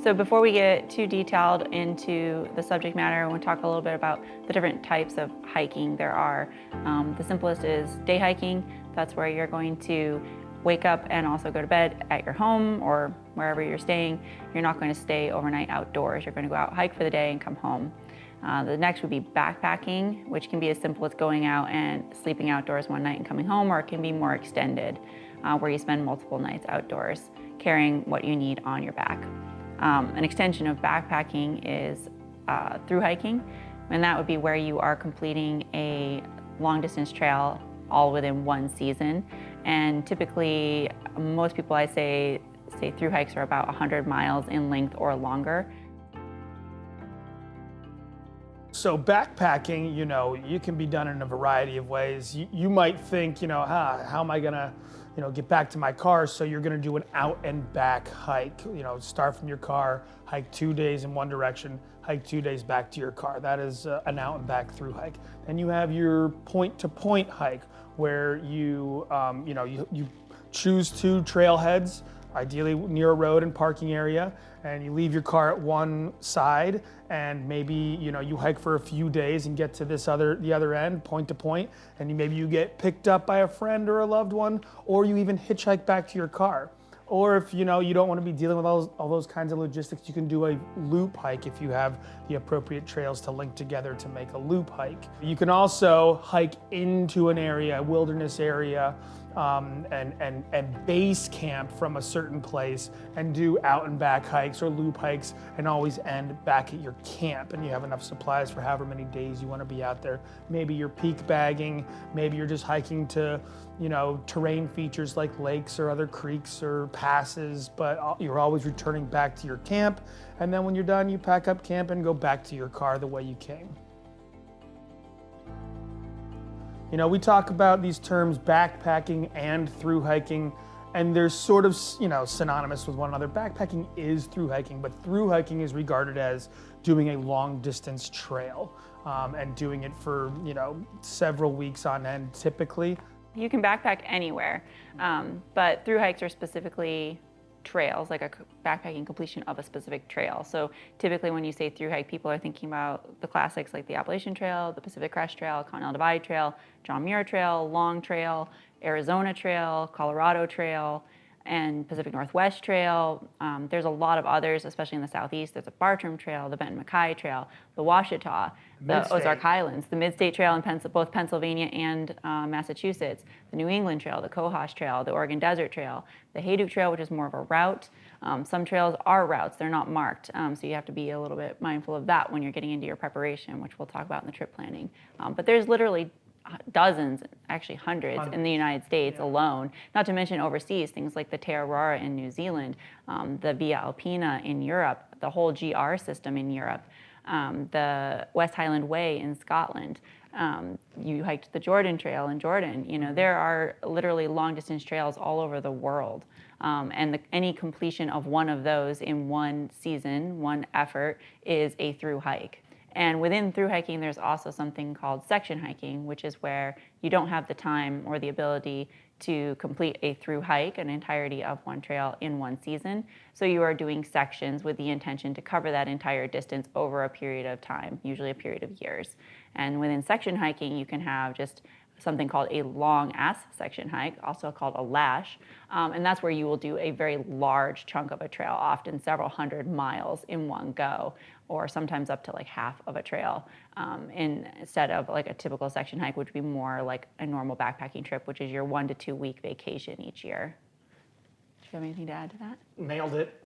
So before we get too detailed into the subject matter, I want to talk a little bit about the different types of hiking there are. The simplest is day hiking. That's where you're going to wake up and also go to bed at your home or wherever you're staying. You're not going to stay overnight outdoors. You're going to go out, hike for the day, and come home. The next would be backpacking, which can be as simple as going out and sleeping outdoors one night and coming home, or it can be more extended, where you spend multiple nights outdoors, carrying what you need on your back. An extension of backpacking is through hiking, and that would be where you are completing a long distance trail all within one season. And typically, most people I say through hikes are about 100 miles in length or longer. So backpacking, you can be done in a variety of ways. You might think, how am I gonna, get back to my car? So you're gonna do an out and back hike. Start from your car, hike 2 days in one direction, hike 2 days back to your car. That is an out and back through hike. Then you have your point to point hike, where you choose two trailheads, ideally near a road and parking area, and you leave your car at one side, and maybe you hike for a few days and get to the other end, point to point, and maybe you get picked up by a friend or a loved one, or you even hitchhike back to your car. Or if you don't want to be dealing with all those kinds of logistics, you can do a loop hike if you have the appropriate trails to link together to make a loop hike. You can also hike into an area, a wilderness area, and base camp from a certain place and do out and back hikes or loop hikes and always end back at your camp, and you have enough supplies for however many days you want to be out there. Maybe you're peak bagging, maybe you're just hiking to terrain features like lakes or other creeks or passes, but you're always returning back to your camp, and then when you're done, you pack up camp and go back to your car the way you came. We talk about these terms backpacking and through hiking, and they're sort of synonymous with one another. Backpacking is through hiking, but through hiking is regarded as doing a long distance trail and doing it for several weeks on end typically. You can backpack anywhere, but through hikes are specifically trails, like a backpacking completion of a specific trail. So typically when you say through hike, people are thinking about the classics like the Appalachian Trail, the Pacific Crest Trail, Continental Divide Trail, John Muir Trail, Long Trail, Arizona Trail, Colorado Trail, and Pacific Northwest Trail. There's a lot of others, especially in the Southeast. There's a Bartram Trail, the Benton MacKaye Trail, the Washita, the Ozark Highlands, the Mid-State Trail in both Pennsylvania and Massachusetts, the New England Trail, the Cohosh Trail, the Oregon Desert Trail, the Hayduke Trail, which is more of a route. Some trails are routes, they're not marked, so you have to be a little bit mindful of that when you're getting into your preparation, which we'll talk about in the trip planning. But there's literally dozens, actually hundreds in the United States alone, not to mention overseas, things like the Te Aurora in New Zealand, the Via Alpina in Europe, the whole GR system in Europe, the West Highland Way in Scotland. You hiked the Jordan Trail in Jordan. There are literally long distance trails all over the world. And any completion of one of those in one season, one effort, is a through hike. And within through hiking, there's also something called section hiking, which is where you don't have the time or the ability to complete a through hike, an entirety of one trail in one season. So you are doing sections with the intention to cover that entire distance over a period of time, usually a period of years. And within section hiking, you can have just something called a long ass section hike, also called a lash. And that's where you will do a very large chunk of a trail, often several hundred miles in one go, or sometimes up to like half of a trail, instead of like a typical section hike, which would be more like a normal backpacking trip, which is your 1 to 2 week vacation each year. Do you have anything to add to that? Nailed it.